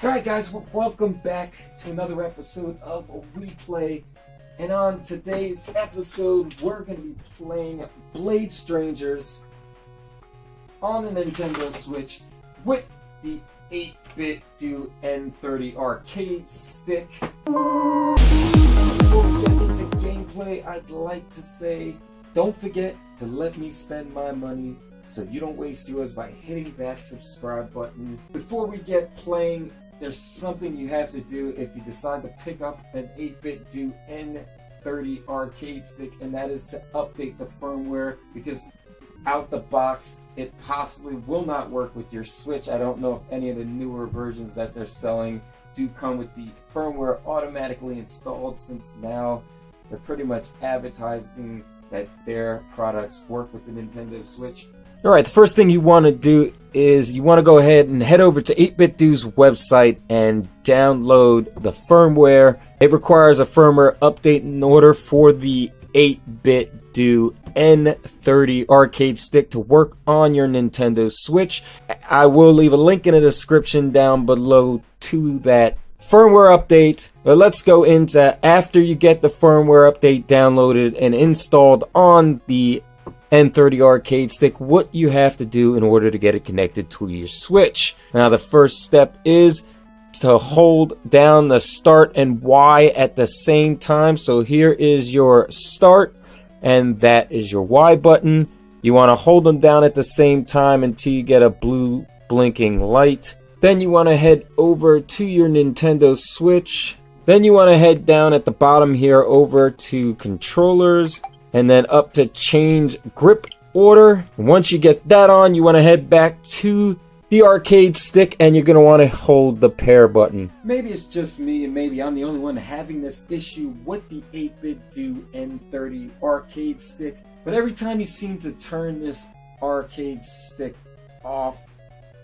Alright guys, welcome back to another episode of We Play. And on today's episode, we're going to be playing Blade Strangers on the Nintendo Switch with the 8bitdo n30 arcade stick. Before we get into gameplay, I'd like to say, don't forget to let me spend my money so you don't waste yours by hitting that subscribe button. Before we get playing, there's something you have to do if you decide to pick up an 8bitdo n30 arcade stick, and that is to update the firmware, because out the box it possibly will not work with your Switch. I don't know if any of the newer versions that they're selling do come with the firmware automatically installed, since now they're pretty much advertising that their products work with the Nintendo Switch. Alright, the first thing you want to do is you want to go ahead and head over to 8bitdo's website and download the firmware. It requires a firmware update in order for the 8bitdo n30 arcade stick to work on your Nintendo Switch. I will leave a link in the description down below to that firmware update. But let's go into after you get the firmware update downloaded and installed on the n30 arcade stick, what you have to do in order to get it connected to your Switch. Now the first step is to hold down the start and Y at the same time. So here is your start and that is your Y button. You want to hold them down at the same time until you get a blue blinking light. Then you want to head over to your Nintendo Switch. Then you want to head down at the bottom here over to controllers, and then up to change grip order. Once you get that on, you want to head back to the arcade stick, and you're going to want to hold the pair button. Maybe it's just me, and maybe I'm the only one having this issue with the 8bitdo n30 arcade stick, but every time you seem to turn this arcade stick off,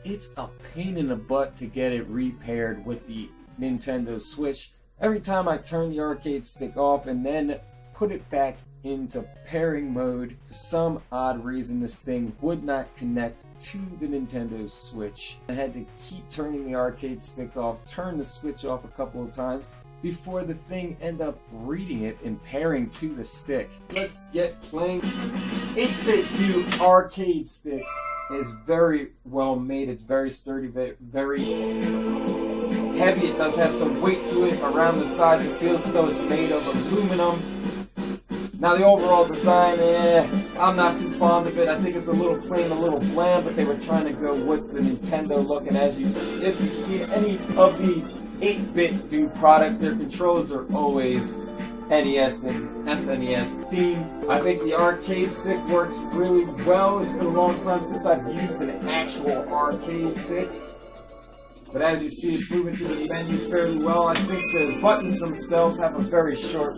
it's a pain in the butt to get it repaired with the Nintendo Switch. Every time I turn the arcade stick off and then put it back into pairing mode, for some odd reason this thing would not connect to the Nintendo Switch. I had to keep turning the arcade stick off, turn the Switch off a couple of times before the thing ended up reading it and pairing to the stick. Let's get playing. 8bitdo arcade stick is very well made. It's very sturdy, very heavy. It does have some weight to it around the sides. It feels as though it's made of aluminum. Now the overall design, I'm not too fond of it. I think it's a little plain, a little bland, but they were trying to go with the Nintendo look. And if you see any of the 8bitdo products, their controllers are always NES and SNES themed. I think the arcade stick works really well. It's been a long time since I've used an actual arcade stick, but as you see, it's moving through the menu fairly well. I think the buttons themselves have a very short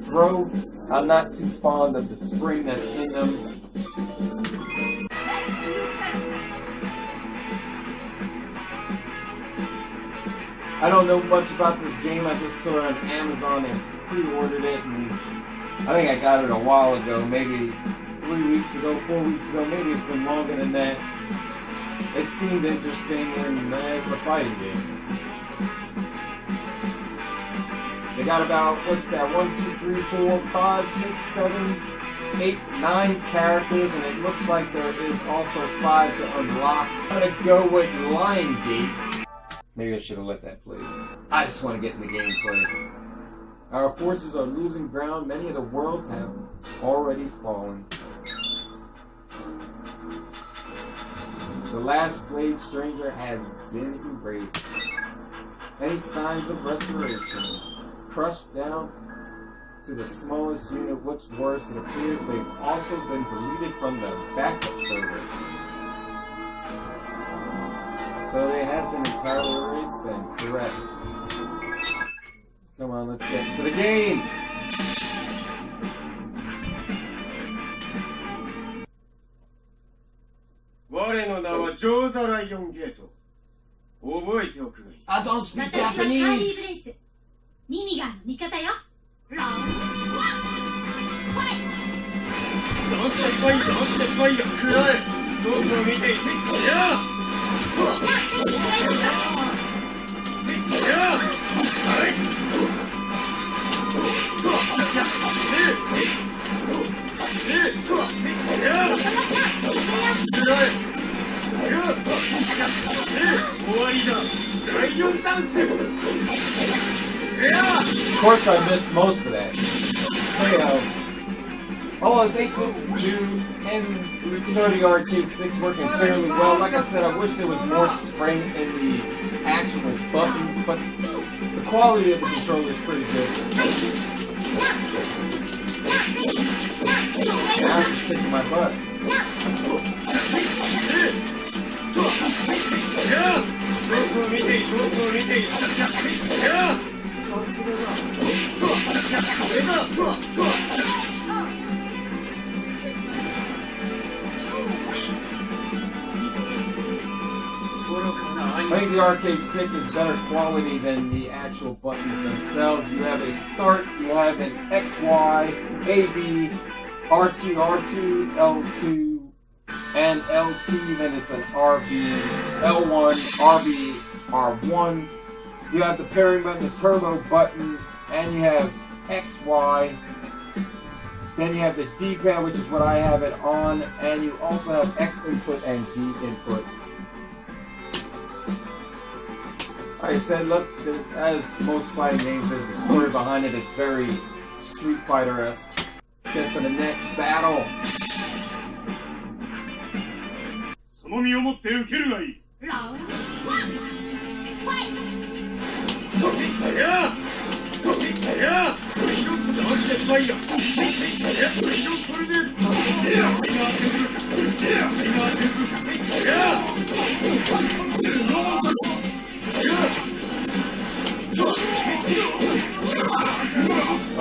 throw. I'm not too fond of the spring that's in them. I don't know much about this game. I just saw it on Amazon and pre-ordered it, and I think I got it a while ago, maybe 3 weeks ago, 4 weeks ago, maybe it's been longer than that. It seemed interesting, and it's a fighting game. They got about, what's that, 1, 2, 3, 4, 5, 6, 7, 8, 9 characters, and it looks like there is also 5 to unlock. I'm going to go with Lion Gate. Maybe I should have let that play. I just want to get in the gameplay. Our forces are losing ground. Many of the worlds have already fallen. The last Blade Stranger has been erased. Any signs of restoration? Crushed down to the smallest unit. What's worse, it appears they've also been deleted from the backup server. So they have been entirely erased then, correct. Come on, let's get to the game! I don't speak Japanese! 耳が味方よ。Of course I missed most of that. Anyhow. Oh, this 8bitdo n30 arcade stick's working fairly well. Like I said, I wish there was more spring in the actual buttons, but the quality of the controller is pretty good. Now I'm just kicking my butt. I think the arcade stick is better quality than the actual buttons themselves. You have a start, you have an XY, AB, R2, R2, L2, and LT, then it's an RB, L1, RB, R1. You have the pairing button, the turbo button, and you have XY. Then you have the D-pad, which is what I have it on, and you also have X input and D input. Like I said, look, as most fighting games, there's a story behind it. It's very Street Fighter-esque. Get to the next battle.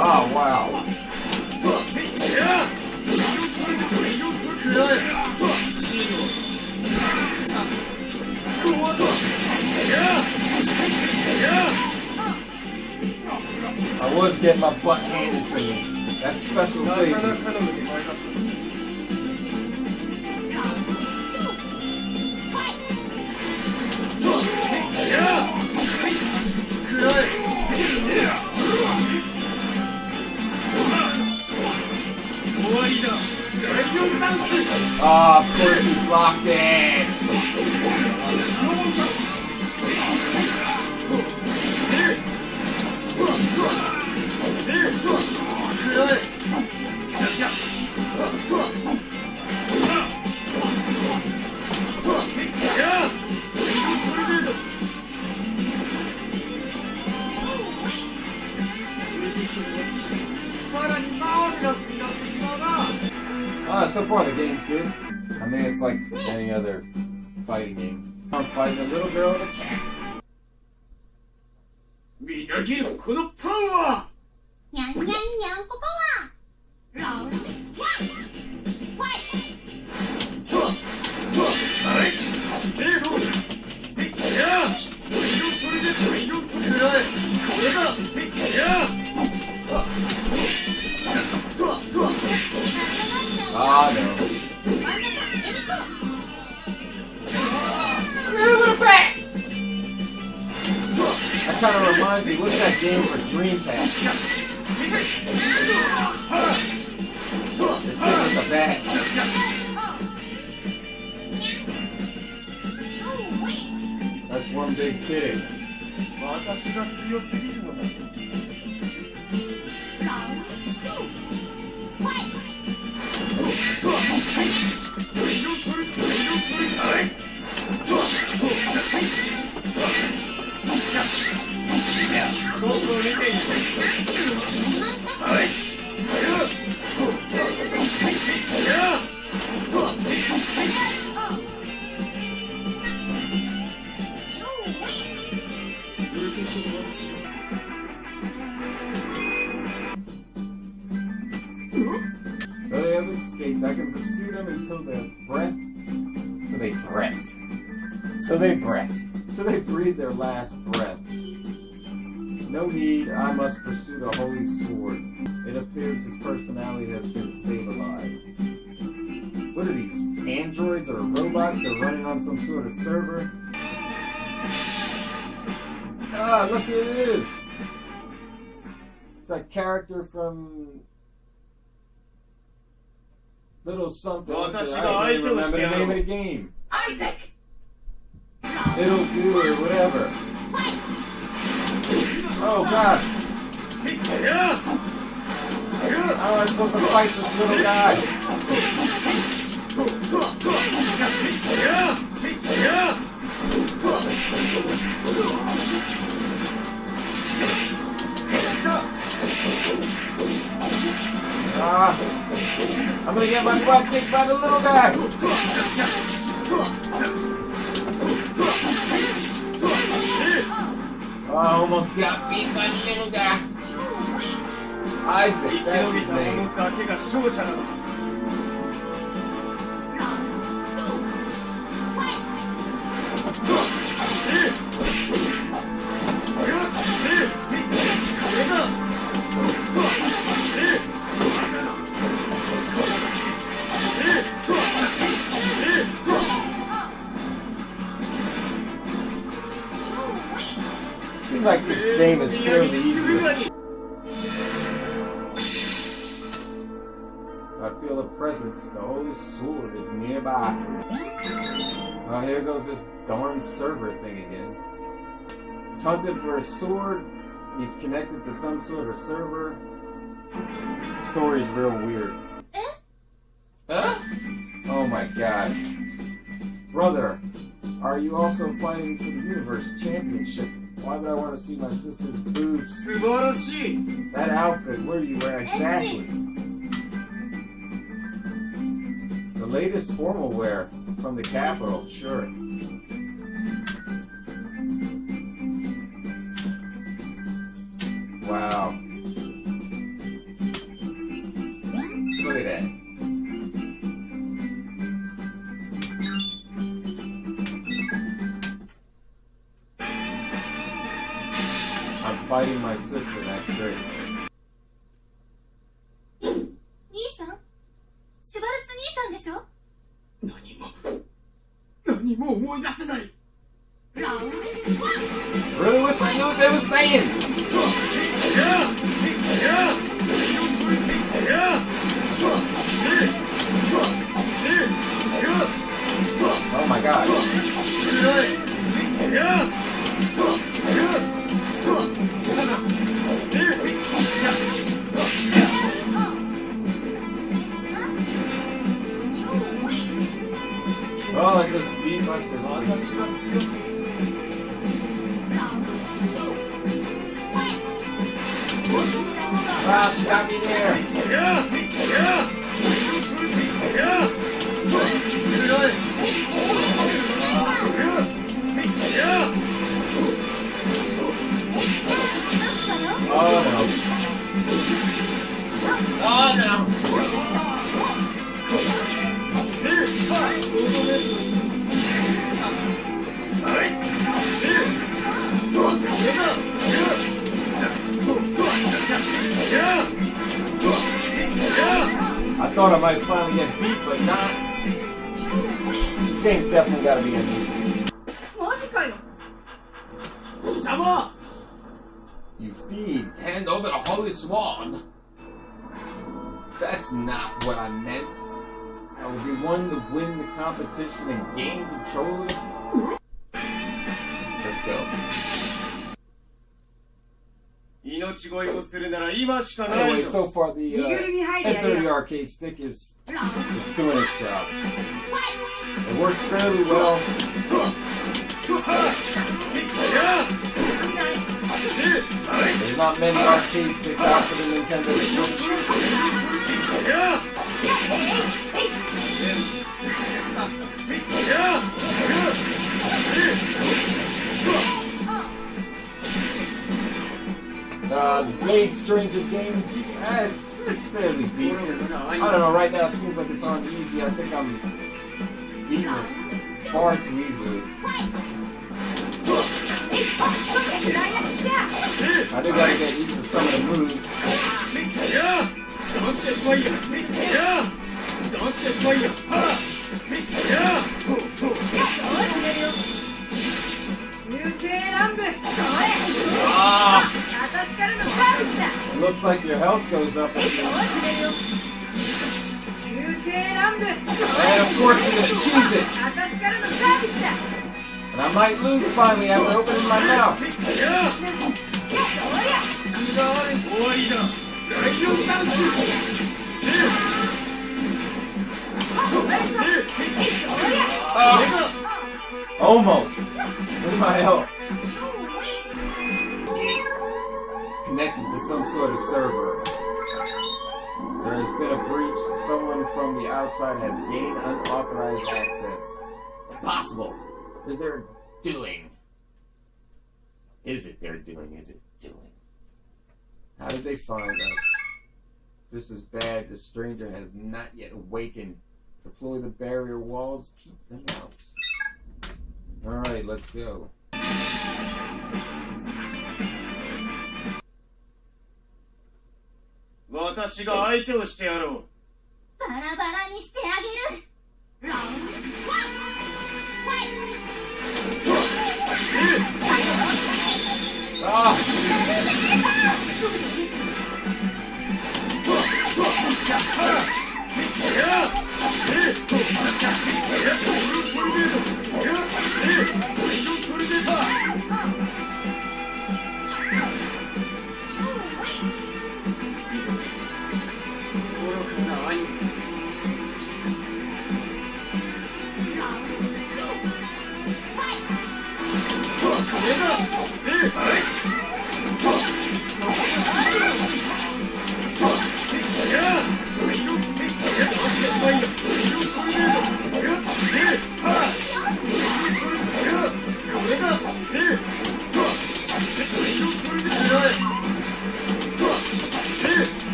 Oh, wow. I was getting my butt handed to me. That's special safety. Ah, of course he blocked it. So far the game's good. I mean, it's like any other fighting game. I'm fighting a little girl and a cat. みなぎるこのパワーにゃんにゃんにゃんこパワーラウンドワンファイはいステートセッチや第4トルで第4トルこれだセッチや Ah, no. That kind of reminds me, what's that game for Dreamcast? The kid with the bat. That's one big kitty. 私が強すぎるのだ So they have escaped. I can pursue them until their breath. So they breathe their last breath. No need, I must pursue the holy sword. It appears his personality has been stabilized. What are these, androids or robots? They're running on some sort of server? Ah, look who it is! It's a character from Little something. I can't even remember the name of the game. Isaac! It'll do or whatever. Fight! Oh god! How am I supposed to fight this little guy? I'm gonna get my butt kicked by the little guy! Oh, I almost got beat by the little guy. Isaac, that's his name. Seems like this game is fairly easy. I feel a presence. The Holy Sword is nearby. Oh, here goes this darn server thing again. He's hunted for a sword. He's connected to some sort of server. The story's real weird. Huh? Oh my god. Brother, are you also fighting for the Universe Championship? Why would I want to see my sister's boobs? That outfit, what are you wearing exactly? The latest formal wear from the capital, sure. Wow. Look at that. I'm fighting my sister, that's great. 兄さんシュバルツ兄さんでしょ 何も思い出せない。 Really wish I knew what they were saying! Oh my god. Oh, I just beat my sister. Wow, she got me there. Oh no. Oh no. I thought I might finally get beat, but not. This game's definitely gotta be in. マジかよ You fiend, hand over the holy sword. That's not what I meant. I will be one to win the competition and gain control of it. Let's go. Anyway, so far the N30 arcade stick it's doing its job. It works fairly well. There's not many arcade sticks out for the Nintendo Switch. The Blade Stranger game, it's fairly decent. I don't know, right now it seems like it's on easy. I think I'm beating this far too easily. I do gotta get used to some of the moves. It looks like your health goes up. And of course you're gonna choose it. And I might lose finally after opening my mouth. Almost. Look at my health. Connected to some sort of server. There has been a breach. Someone from the outside has gained unauthorized access. Impossible. Is there doing? Is it their doing? Is it doing? How did they find us? This is bad. The stranger has not yet awakened. Deploy the barrier walls. Keep them out. Alright, let's go. 私が相手をしてやろう。バラバラにしてあげる。ラウンドワン、ファイト。Ah!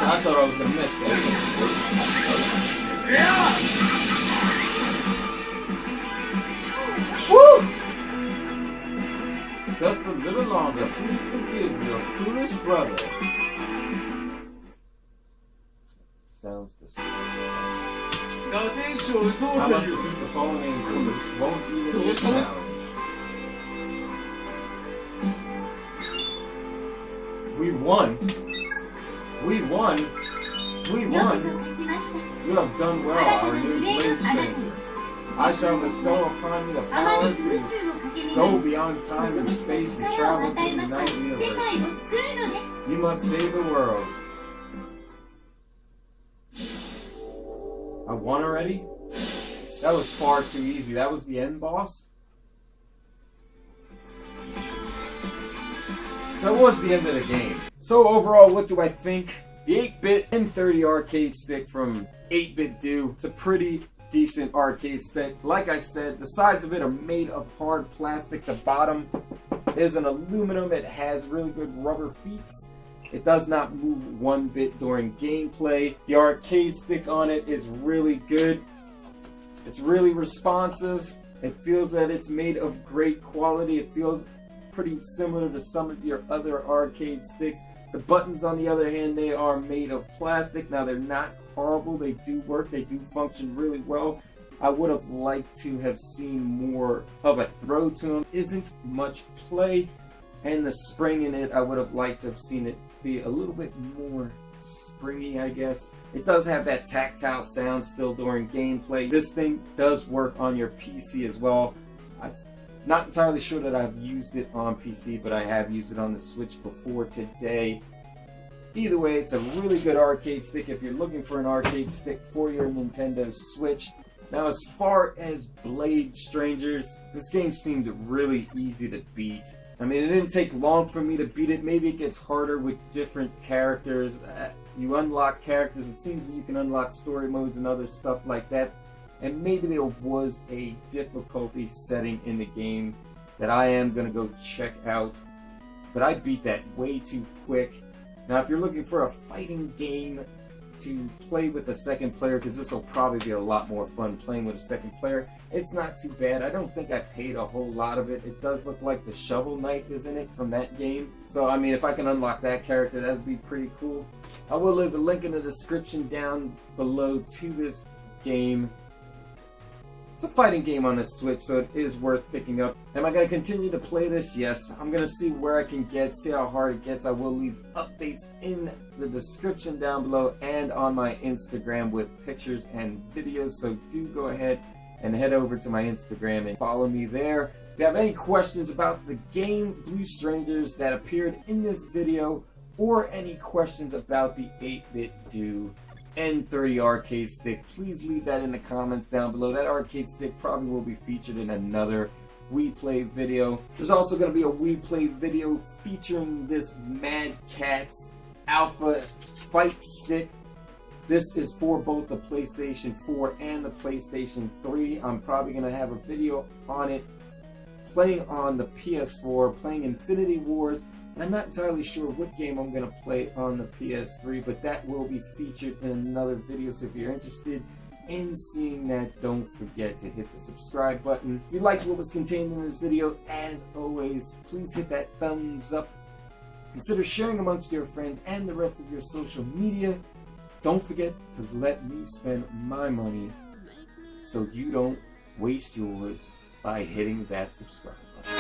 I thought I was gonna miss that. Woo! Just a little longer. Please forgive your foolish brother. Sounds disgusting. I must defeat the fallen angel, which won't even be a challenge. We won. We won. We won. You have done well, our new blade stranger. I shall bestow upon you the power to go beyond time and space and travel through the night universe. You must save the world. I won already? That was far too easy. That was the end boss? That was the end of the game. So overall, what do I think? The 8-bit n30 arcade stick from 8bitdo. It's a pretty decent arcade stick. Like I said, the sides of it are made of hard plastic. The bottom is an aluminum. It has really good rubber feet. It does not move one bit during gameplay. The arcade stick on it is really good. It's really responsive. It feels that it's made of great quality. It feels pretty similar to some of your other arcade sticks. The buttons, on the other hand, they are made of plastic. Now, they're not horrible. They do work. They do function really well. I would have liked to have seen more of a throw to them. Isn't much play, and the spring in it, I would have liked to have seen it be a little bit more springy, I guess. It does have that tactile sound still during gameplay. This thing does work on your PC as well. I'm not entirely sure that I've used it on PC, but I have used it on the Switch before today. Either way, it's a really good arcade stick if you're looking for an arcade stick for your Nintendo Switch. Now, as far as Blade Strangers, this game seemed really easy to beat. I mean, it didn't take long for me to beat it. Maybe it gets harder with different characters. You unlock characters. It seems that you can unlock story modes and other stuff like that. And maybe there was a difficulty setting in the game that I am going to go check out. But I beat that way too quick. Now, if you're looking for a fighting game to play with a second player, because this will probably be a lot more fun playing with a second player, it's not too bad. I don't think I paid a whole lot of it. It does look like the Shovel Knight is in it from that game. So, I mean, if I can unlock that character, that would be pretty cool. I will leave a link in the description down below to this game. It's a fighting game on the Switch, so it is worth picking up. Am I going to continue to play this? Yes. I'm going to see where I can get, see how hard it gets. I will leave updates in the description down below and on my Instagram with pictures and videos, so do go ahead and head over to my Instagram and follow me there. you have any questions about the game Blue Strangers that appeared in this video, or any questions about the 8bitdo n30 arcade stick, please leave that in the comments down below. That arcade stick probably will be featured in another We Play video. There's also going to be a We Play video featuring this Mad Catz Alpha Fight Stick. This is for both the PlayStation 4 and the PlayStation 3. I'm probably going to have a video on it playing on the PS4, playing Infinity Wars, and I'm not entirely sure what game I'm going to play on the PS3, but that will be featured in another video, so if you're interested in seeing that, don't forget to hit the subscribe button. If you liked what was contained in this video, as always, please hit that thumbs up. Consider sharing amongst your friends and the rest of your social media. Don't forget to let me spend my money so you don't waste yours by hitting that subscribe button.